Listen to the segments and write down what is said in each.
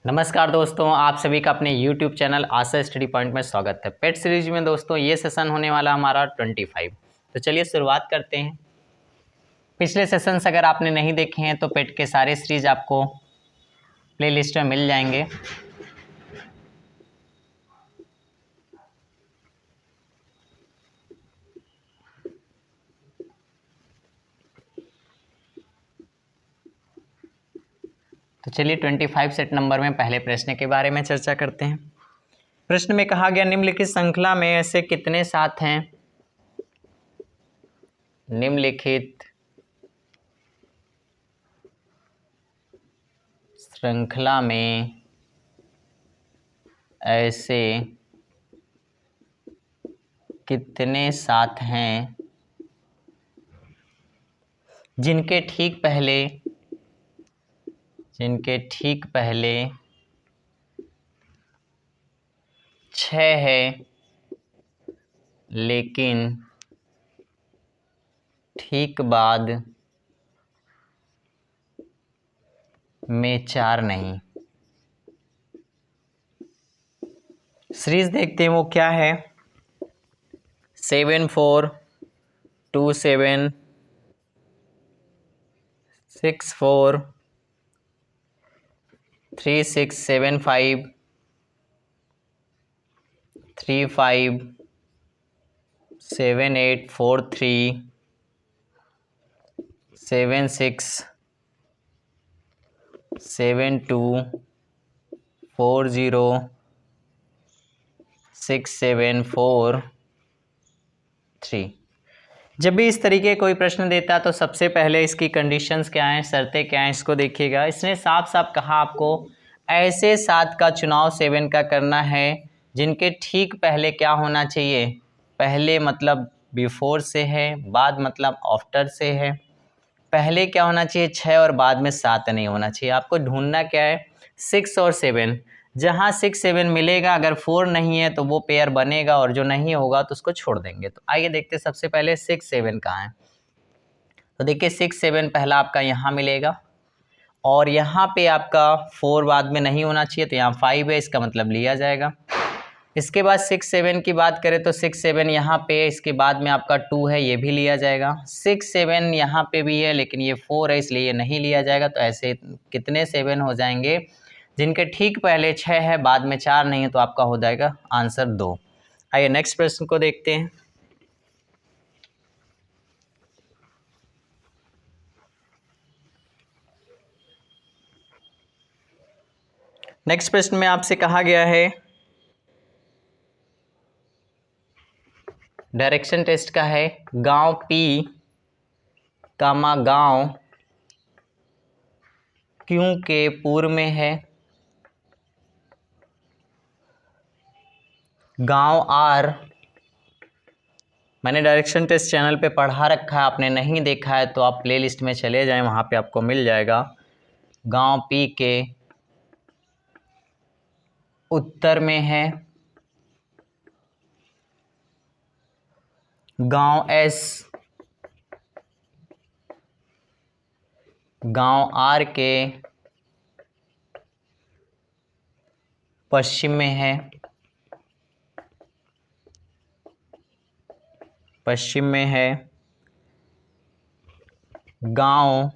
नमस्कार दोस्तों, आप सभी का अपने YouTube चैनल आशा स्टडी पॉइंट में स्वागत है। पेट सीरीज में दोस्तों ये सेशन होने वाला हमारा 25। तो चलिए शुरुआत करते हैं। पिछले सेशंस अगर आपने नहीं देखे हैं तो पेट के सारे सीरीज आपको प्लेलिस्ट में मिल जाएंगे। तो चलिए 25 सेट नंबर में पहले प्रश्न के बारे में चर्चा करते हैं। प्रश्न में कहा गया निम्नलिखित श्रृंखला में ऐसे कितने साथ हैं। निम्नलिखित श्रृंखला में ऐसे कितने साथ हैं जिनके ठीक पहले 6 है लेकिन ठीक बाद में 4 नहीं। सीरीज देखते हैं वो क्या है। 7 4 2 7 6 4 3 6 7 5 3 5 7 8 4 3 7 6 7 2 4 0 6 7 4 3। जब भी इस तरीके कोई प्रश्न देता है तो सबसे पहले इसकी कंडीशंस क्या हैं, शर्तें क्या हैं, इसको देखिएगा। इसने साफ साफ कहा आपको ऐसे 7 का चुनाव 7 का करना है जिनके ठीक पहले क्या होना चाहिए। पहले मतलब बिफोर से है, बाद मतलब आफ्टर से है। पहले क्या होना चाहिए 6 और बाद में 7 नहीं होना चाहिए। आपको ढूंढना क्या है 6 और 7। जहाँ 6 7 मिलेगा, अगर 4 नहीं है तो वो पेयर बनेगा और जो नहीं होगा तो उसको छोड़ देंगे। तो आइए देखते हैं सबसे पहले 6 7 कहाँ है। तो देखिए 6 7 पहला आपका यहाँ मिलेगा और यहाँ पे आपका 4 बाद में नहीं होना चाहिए तो यहाँ 5 है, इसका मतलब लिया जाएगा। इसके बाद 6 7 की बात करें तो 6 7 यहाँ पे, इसके बाद में आपका 2 है, ये भी लिया जाएगा। 6 7 यहाँ पे भी है लेकिन ये 4 है इसलिए ये नहीं लिया जाएगा। तो ऐसे कितने 7 हो जाएंगे जिनके ठीक पहले 6 है बाद में 4 नहीं है, तो आपका हो जाएगा आंसर 2। आइए नेक्स्ट प्रश्न को देखते हैं। नेक्स्ट प्रश्न में आपसे कहा गया है डायरेक्शन टेस्ट का है। गांव पी कामा गांव क्यों के पूर्व में है। गांव आर मैंने डायरेक्शन टेस्ट चैनल पे पढ़ा रखा है, आपने नहीं देखा है तो आप प्लेलिस्ट में चले जाएं, वहाँ पे आपको मिल जाएगा। गांव पी के उत्तर में है। गांव एस गांव आर के पश्चिम में है। गांव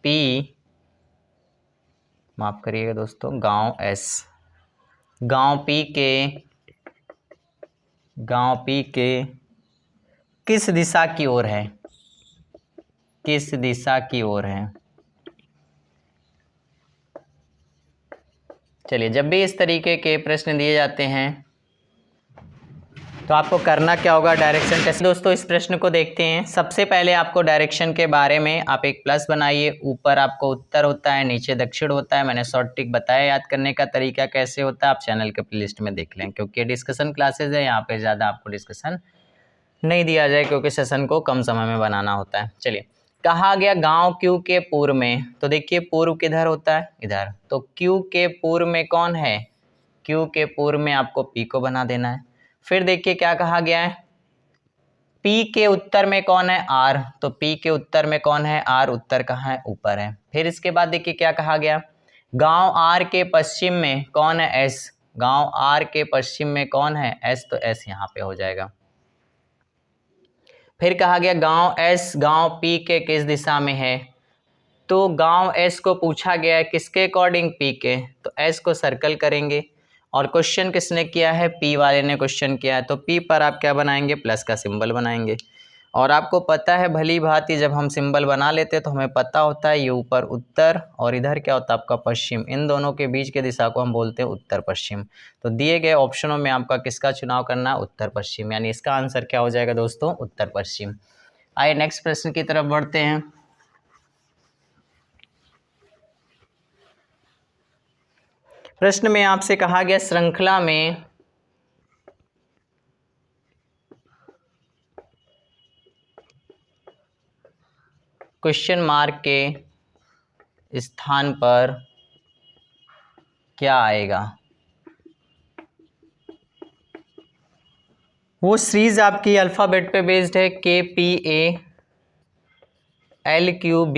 पी, माफ करिएगा दोस्तों, गांव एस गांव पी के किस दिशा की ओर है। चलिए, जब भी इस तरीके के प्रश्न दिए जाते हैं तो आपको करना क्या होगा, डायरेक्शन टेस्ट। दोस्तों इस प्रश्न को देखते हैं। सबसे पहले आपको डायरेक्शन के बारे में आप एक प्लस बनाइए। ऊपर आपको उत्तर होता है, नीचे दक्षिण होता है। मैंने शॉर्ट ट्रिक बताया याद करने का तरीका कैसे होता है, आप चैनल के प्लेलिस्ट में देख लें, क्योंकि डिस्कशन क्लासेज है, यहाँ पे ज़्यादा आपको डिस्कशन नहीं दिया जाए क्योंकि सेशन को कम समय में बनाना होता है। चलिए, कहा गया गांव क्यू के पूर्व में, तो देखिए पूर्व किधर होता है, इधर। तो क्यू के पूर्व में कौन है, क्यू के पूर्व में आपको पी को बना देना है। फिर देखिए क्या कहा गया है, पी के उत्तर में कौन है, आर। तो पी के उत्तर में कौन है, आर। उत्तर कहाँ है, ऊपर है। फिर इसके बाद देखिए क्या कहा गया, गांव आर के पश्चिम में कौन है? एस। गांव आर के पश्चिम में कौन है? एस। तो एस यहाँ पे हो जाएगा। फिर कहा गया गांव एस गांव पी के किस दिशा में है? तो गांव एस को पूछा गया है किसके अकॉर्डिंग? पी के। तो एस को सर्कल करेंगे और क्वेश्चन किसने किया है? पी वाले ने क्वेश्चन किया है। तो पी पर आप क्या बनाएंगे? प्लस का सिंबल बनाएंगे। और आपको पता है भली भांति जब हम सिंबल बना लेते हैं तो हमें पता होता है ये ऊपर उत्तर और इधर क्या होता है आपका पश्चिम। इन दोनों के बीच के दिशा को हम बोलते हैं उत्तर पश्चिम। तो दिए गए ऑप्शनों में आपका किसका चुनाव करना है? उत्तर पश्चिम। यानी इसका आंसर क्या हो जाएगा दोस्तों? उत्तर पश्चिम। आइए नेक्स्ट प्रश्न की तरफ बढ़ते हैं। प्रश्न में आपसे कहा गया श्रृंखला में क्वेश्चन मार्क के स्थान पर क्या आएगा? वो सीरीज आपकी अल्फ़ाबेट पे बेस्ड है। KPA LQB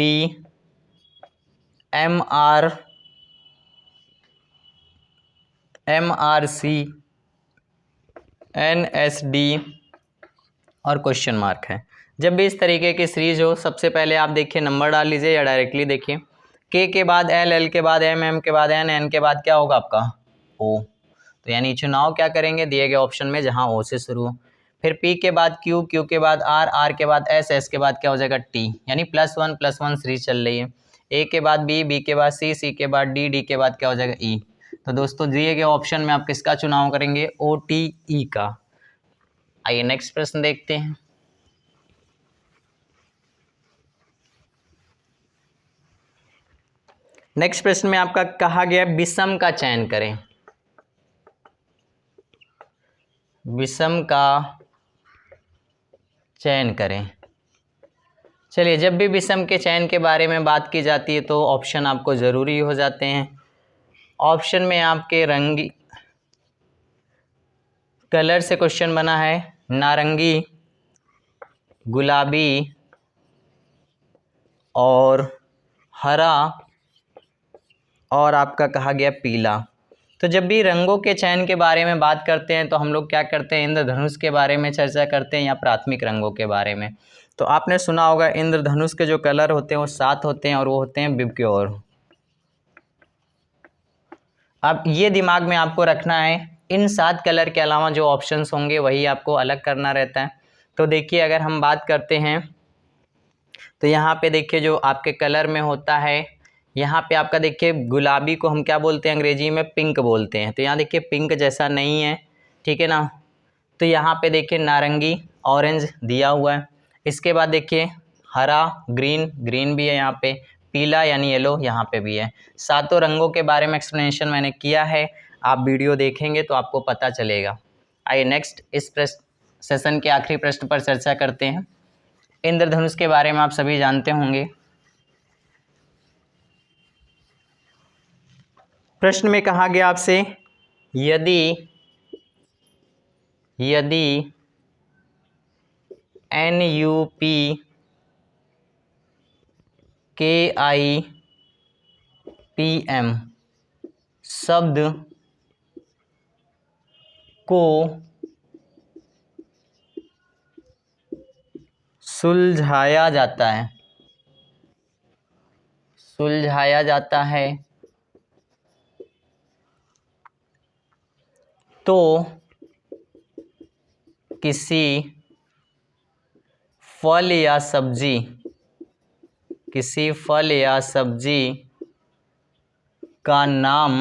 MRC NSD और क्वेश्चन मार्क है। जब भी इस तरीके की सीरीज हो सबसे पहले आप देखिए नंबर डाल लीजिए या डायरेक्टली देखिए। K के बाद L, L के बाद M, M के बाद N, N के बाद क्या होगा आपका? O। तो यानी चुनाव क्या करेंगे? दिए गए ऑप्शन में जहां O से शुरू हो। फिर P के बाद Q, Q के बाद R, R के बाद S, S के बाद क्या हो जाएगा? T। यानी +1+1 सीरीज चल रही है। A के बाद B, B के बाद C, C के बाद D, D के बाद क्या हो जाएगा? E। तो दोस्तों दिए गए ऑप्शन में आप किसका चुनाव करेंगे? OTE का। आइए नेक्स्ट प्रश्न देखते हैं। नेक्स्ट प्रश्न में आपका कहा गया विषम का चयन करें। विषम का चयन करें। चलिए, जब भी विषम के चयन के बारे में बात की जाती है तो ऑप्शन आपको ज़रूरी हो जाते हैं। ऑप्शन में आपके रंगी कलर से क्वेश्चन बना है। नारंगी, गुलाबी और हरा और आपका कहा गया पीला। तो जब भी रंगों के चयन के बारे में बात करते हैं तो हम लोग क्या करते हैं? इंद्रधनुष के बारे में चर्चा करते हैं या प्राथमिक रंगों के बारे में। तो आपने सुना होगा इंद्रधनुष के जो कलर होते हैं वो 7 होते हैं और वो होते हैं बिब्ग्योर। अब ये दिमाग में आपको रखना है, इन 7 कलर के अलावा जो ऑप्शंस होंगे वही आपको अलग करना रहता है। तो देखिए अगर हम बात करते हैं तो यहाँ पे देखिए जो आपके कलर में होता है, यहाँ पे आपका देखिए गुलाबी को हम क्या बोलते हैं? अंग्रेजी में पिंक बोलते हैं। तो यहाँ देखिए पिंक जैसा नहीं है, ठीक है ना। तो यहाँ पे देखिए नारंगी ऑरेंज दिया हुआ है। इसके बाद देखिए हरा ग्रीन, ग्रीन भी है यहाँ पे, पीला यानी येलो यहाँ पे भी है। 7 रंगों के बारे में एक्सप्लेनेशन मैंने किया है, आप वीडियो देखेंगे तो आपको पता चलेगा। आइए नेक्स्ट इस सेशन के आखिरी प्रश्न पर चर्चा करते हैं। इंद्रधनुष के बारे में आप सभी जानते होंगे। प्रश्न में कहा गया आपसे यदि NUP KIPM शब्द को सुलझाया जाता है तो किसी फल या सब्जी का नाम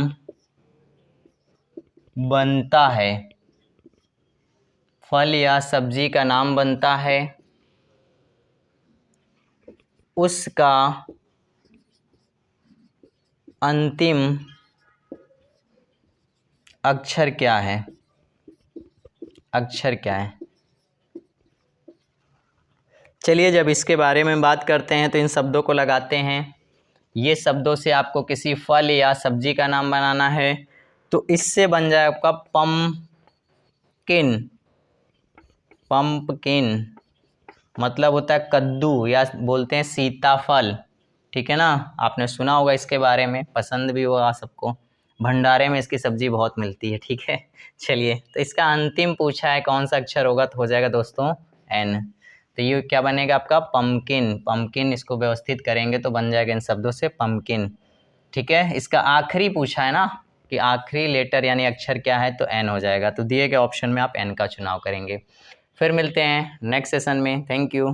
बनता है। फल या सब्जी का नाम बनता है, उसका अंतिम अक्षर क्या है? चलिए जब इसके बारे में बात करते हैं तो इन शब्दों को लगाते हैं। ये शब्दों से आपको किसी फल या सब्जी का नाम बनाना है तो इससे बन जाए आपका पंपकिन मतलब होता है कद्दू या बोलते हैं सीताफल। ठीक है ना, आपने सुना होगा इसके बारे में, पसंद भी होगा सबको, भंडारे में इसकी सब्जी बहुत मिलती है। ठीक है, चलिए तो इसका अंतिम पूछा है कौन सा अक्षर होगा, तो हो जाएगा दोस्तों एन। तो ये क्या बनेगा आपका पम्पकिन। पम्पकिन इसको व्यवस्थित करेंगे तो बन जाएगा इन शब्दों से पम्पकिन। ठीक है, इसका आखिरी पूछा है ना कि आखिरी लेटर यानी अक्षर क्या है, तो एन हो जाएगा। तो दिए गए ऑप्शन में आप एन का चुनाव करेंगे। फिर मिलते हैं नेक्स्ट सेशन में। Thank you.